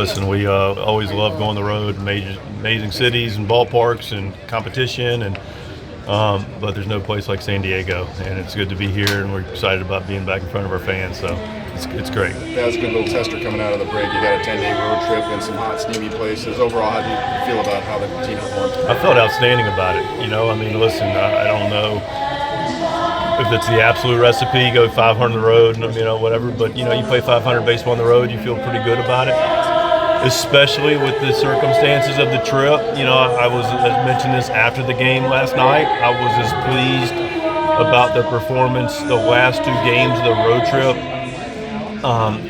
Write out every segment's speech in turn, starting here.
Listen, we always love going on the road, amazing cities and ballparks and competition, and but there's no place like San Diego, and it's good to be here, and we're excited about being back in front of our fans. So it's great. That was a good little tester coming out of the break. You got a 10-day road trip and some hot, steamy places. Overall, how do you feel about how the team performed? I felt outstanding about it. Listen, I don't know if it's the absolute recipe. You go 500 on the road, and whatever. But you play 500 baseball on the road, you feel pretty good about it. Especially with the circumstances of the trip. I mentioned this after the game last night. I was as pleased about their performance the last 2 games of the road trip.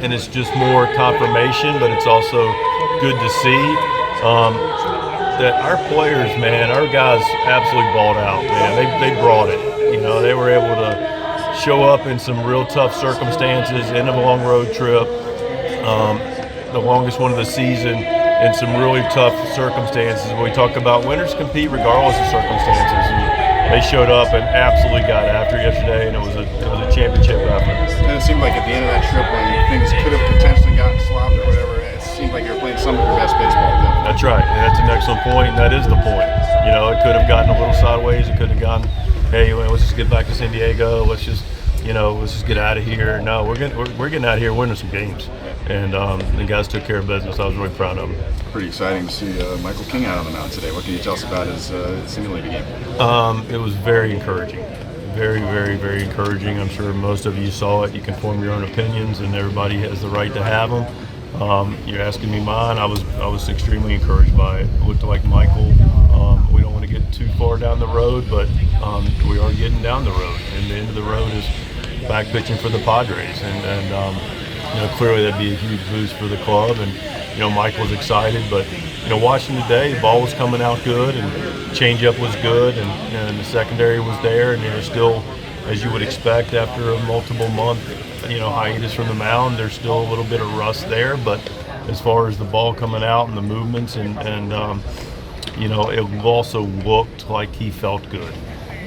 And it's just more confirmation, but it's also good to see that our players, man, our guys absolutely balled out, man. They brought it. They were able to show up in some real tough circumstances, in a long road trip. The longest one of the season in some really tough circumstances. We talk about winners compete regardless of circumstances, and they showed up and absolutely got after yesterday, and it was a championship effort. And it seemed like at the end of that trip, when things could have potentially gotten slopped or whatever, it seemed like you were playing some of your best baseball. That's right, and that's an excellent point, and that is the point. It could have gotten a little sideways. It could have gone, hey, let's just get back to San Diego. Let's just get out of here. No, we're getting out of here winning some games. And the guys took care of business. I was really proud of them. Pretty exciting to see Michael King out on the mound today. What can you tell us about his simulated game? It was very encouraging. Very, very, very encouraging. I'm sure most of you saw it. You can form your own opinions, and everybody has the right to have them. You're asking me mine. I was extremely encouraged by it. It looked like Michael. We don't want to get too far down the road, but we are getting down the road. And the end of the road is back pitching for the Padres. And clearly that'd be a huge boost for the club, and Michael's excited. But watching today, the ball was coming out good, and changeup was good, and the secondary was there, and still, as you would expect after a multiple month hiatus from the mound, there's still a little bit of rust there. But as far as the ball coming out and the movements, and it also looked like he felt good.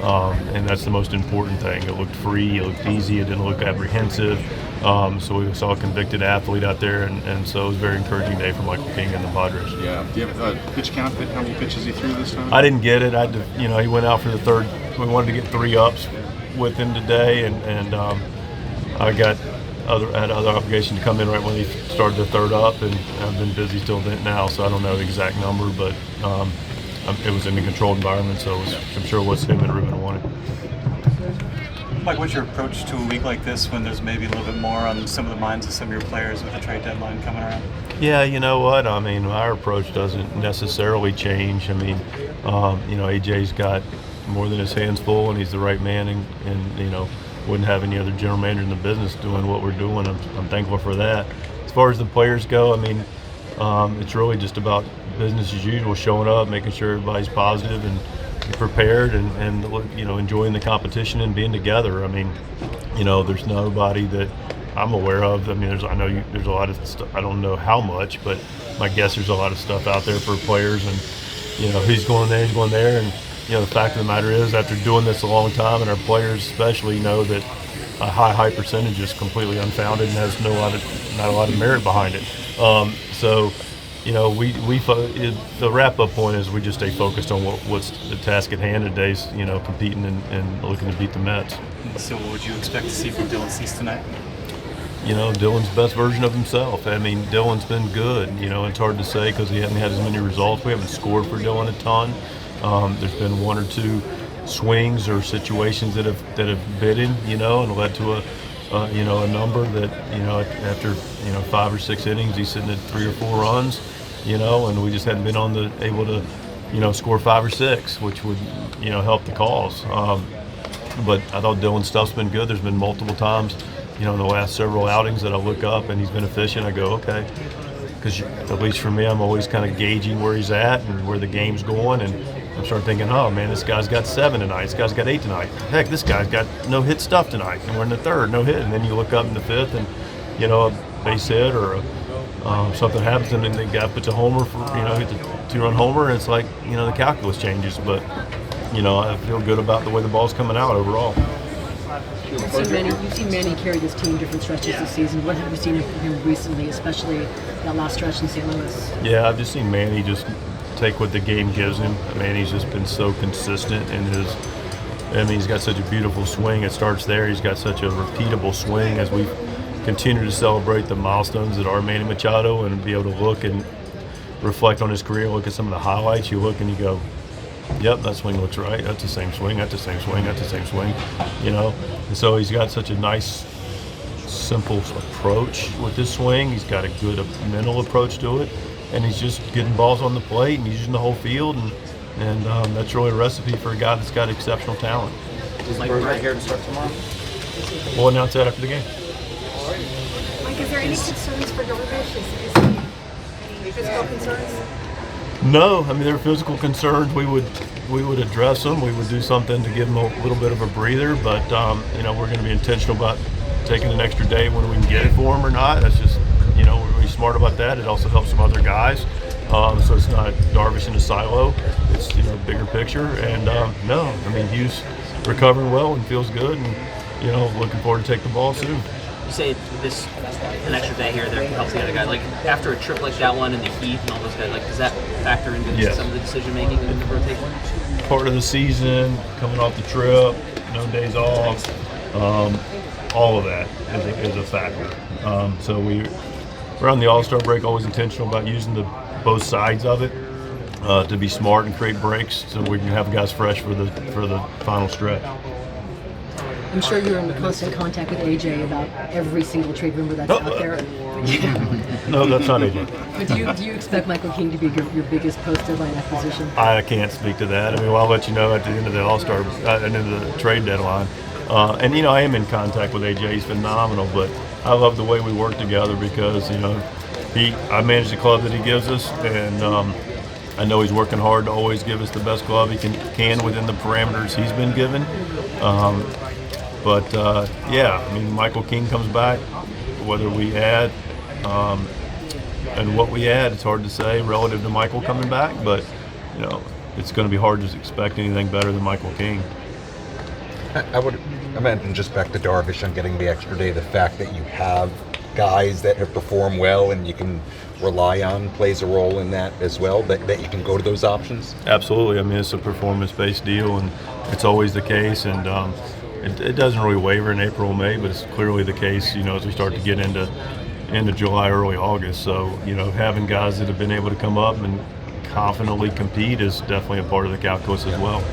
And that's the most important thing. It looked free, it looked easy, it didn't look apprehensive. So we saw a convicted athlete out there, and so it was a very encouraging day for Michael King and the Padres. Yeah. Do you have a pitch count? How many pitches he threw this time? I didn't get it. He went out for the third. We wanted to get 3 ups with him today, and I had other obligation to come in right when he started the 3rd up, and I've been busy till now, so I don't know the exact number, but it was in a controlled environment, so I'm sure it was him and Ruben wanted. Mike, what's your approach to a week like this when there's maybe a little bit more on some of the minds of some of your players with the trade deadline coming around? Yeah, you know what? Our approach doesn't necessarily change. AJ's got more than his hands full, and he's the right man, and wouldn't have any other general manager in the business doing what we're doing. I'm thankful for that. As far as the players go, it's really just about business as usual, showing up, making sure everybody's positive and prepared, and enjoying the competition and being together. There's nobody that I'm aware of. there's a lot of stuff. I don't know how much, but my guess there's a lot of stuff out there for players, and he's going there, and the fact of the matter is, after doing this a long time, and our players especially know that a high percentage is completely unfounded and has not a lot of merit behind it. The wrap-up point is we just stay focused on what's the task at hand today, competing and looking to beat the Mets. So what would you expect to see from Dylan Cease tonight? Dylan's best version of himself. Dylan's been good. It's hard to say because he hasn't had as many results. We haven't scored for Dylan a ton. There's been 1 or 2 swings or situations that have bit him, and led to a number that, after 5 or 6 innings, he's sitting at 3 or 4 runs. And we just hadn't been able to, score 5 or 6, which would, help the cause. But I thought Dylan's stuff's been good. There's been multiple times, in the last several outings that I look up and he's been efficient. I go, okay. Because at least for me, I'm always kind of gauging where he's at and where the game's going. And I'm starting thinking, oh, man, this guy's got 7 tonight. This guy's got 8 tonight. Heck, this guy's got no hit stuff tonight. And we're in the 3rd, no hit. And then you look up in the 5th and, a base hit or something happens, and then the guy puts a homer for, hits a 2-run homer, and it's like, the calculus changes. But, I feel good about the way the ball's coming out overall. You've seen Manny carry this team different stretches this season. What have you seen from him recently, especially that last stretch in St. Louis? Yeah, I've just seen Manny just take what the game gives him. Manny's just been so consistent in his. I mean, he's got such a beautiful swing. It starts there. He's got such a repeatable swing as we continue to celebrate the milestones that are Manny Machado and be able to look and reflect on his career, look at some of the highlights. You look and you go, yep, that swing looks right. That's the same swing. That's the same swing. That's the same swing. You know, and so he's got such a nice, simple approach with this swing. He's got a good mental approach to it, and he's just getting balls on the plate and he's using the whole field, and that's really a recipe for a guy that's got exceptional talent. Is Mike right here to start tomorrow? We'll announce that after the game. Mike, is there any concerns for Darvish? Is any physical concerns? No, I mean, there are physical concerns. We would address them. We would do something to give him a little bit of a breather. But you know, we're going to be intentional about taking an extra day when we can get it for him or not. That's just, you know, we're really smart about that. It also helps some other guys. So it's not Darvish in a silo. It's, you know, bigger picture. And no, I mean, he's recovering well and feels good, and you know, looking forward to take the ball soon. You say this an extra day here or there helps the other guy. Like after a trip like that one and the heat and all those guys, like does that factor into Yes. some of the decision making in the rotation? Part of the season, coming off the trip, no days off, all of that is a factor. So we're on the All-Star break, always intentional about using both sides of it to be smart and create breaks so we can have guys fresh for the final stretch. I'm sure you're in constant contact with AJ about every single trade rumor that's out there. No, that's not AJ. But do you expect Michael King to be your biggest post-deadline acquisition? I can't speak to that. I mean, well, I'll let you know at the end of the All-Star, end of the trade deadline. And you know, I am in contact with AJ. He's phenomenal, but I love the way we work together because, you know, I manage the club that he gives us, and I know he's working hard to always give us the best glove he can within the parameters he's been given. But yeah, I mean, Michael King comes back, whether we add and what we add, it's hard to say relative to Michael coming back, but you know, it's going to be hard to expect anything better than Michael King. I would imagine, just back to Darvish and getting the extra day, the fact that you have guys that have performed well and you can rely on plays a role in that as well, that you can go to those options? Absolutely. I mean, it's a performance-based deal, and it's always the case, and it doesn't really waver in April or May, but it's clearly the case, you know, as we start to get into July, early August. So, you know, having guys that have been able to come up and confidently compete is definitely a part of the calculus as well.